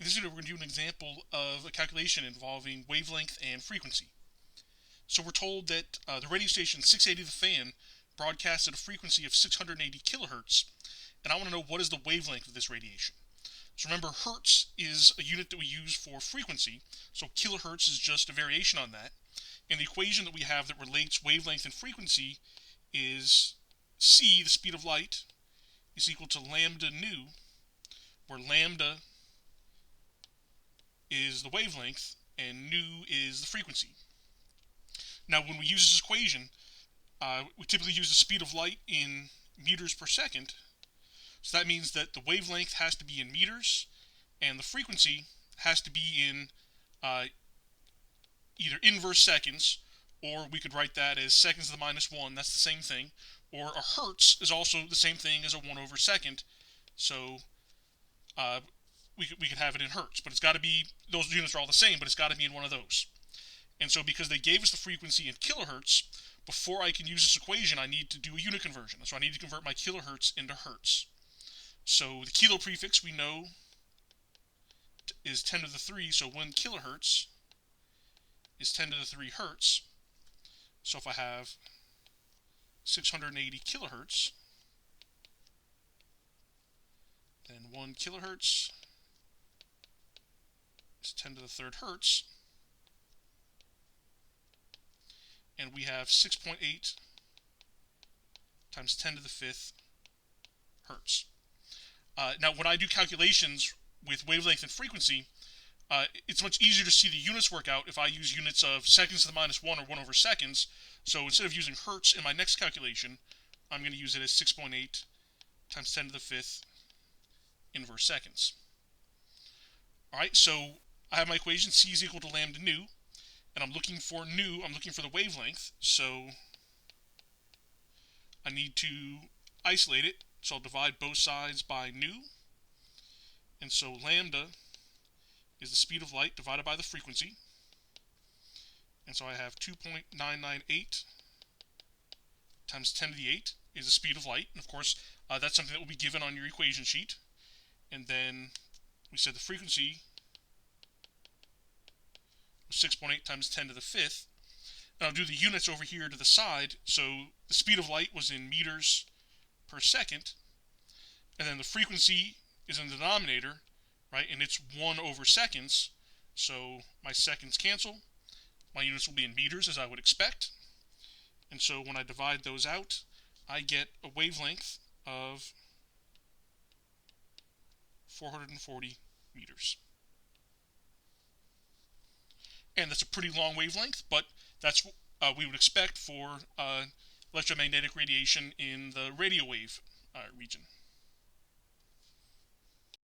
In this video, we're going to do an example of a calculation involving wavelength and frequency. So we're told that the radio station 680 The Fan broadcasts at a frequency of 680 kilohertz, and I want to know what is the wavelength of this radiation. So remember, hertz is a unit that we use for frequency, so kilohertz is just a variation on that. And the equation that we have that relates wavelength and frequency is c, the speed of light, is equal to lambda nu, where lambda is the wavelength and nu is the frequency. Now, when we use this equation, we typically use the speed of light in meters per second. So that means that the wavelength has to be in meters and the frequency has to be in either inverse seconds, or we could write that as seconds to the minus 1, that's the same thing, or a hertz is also the same thing as a 1 over second. So we could have it in hertz, but it's got to be, those units are all the same, but it's got to be in one of those. And so because they gave us the frequency in kilohertz, before I can use this equation, I need to do a unit conversion. So I need to convert my kilohertz into hertz. So the kilo prefix we know is 10 to the 3, so 1 kilohertz is 10 to the 3 hertz. So if I have 680 kilohertz, then 1 kilohertz is 10 to the 3rd hertz, and we have 6.8 times 10 to the 5th hertz. Now, when I do calculations with wavelength and frequency, it's much easier to see the units work out if I use units of seconds to the minus 1 or 1 over seconds. So instead of using hertz in my next calculation, I'm going to use it as 6.8 times 10 to the 5th inverse seconds. Alright, so I have my equation, c is equal to lambda nu, and I'm looking for nu, I'm looking for the wavelength, so I need to isolate it, so I'll divide both sides by nu, and so lambda is the speed of light divided by the frequency, and so I have 2.998 times 10 to the 8 is the speed of light, and of course that's something that will be given on your equation sheet. And then we said the frequency was 6.8 times 10 to the 5th. And I'll do the units over here to the side. So the speed of light was in meters per second. And then the frequency is in the denominator, right? And it's 1 over seconds. So my seconds cancel. My units will be in meters, as I would expect. And so when I divide those out, I get a wavelength of 440 meters. And that's a pretty long wavelength, but that's what we would expect for electromagnetic radiation in the radio wave region.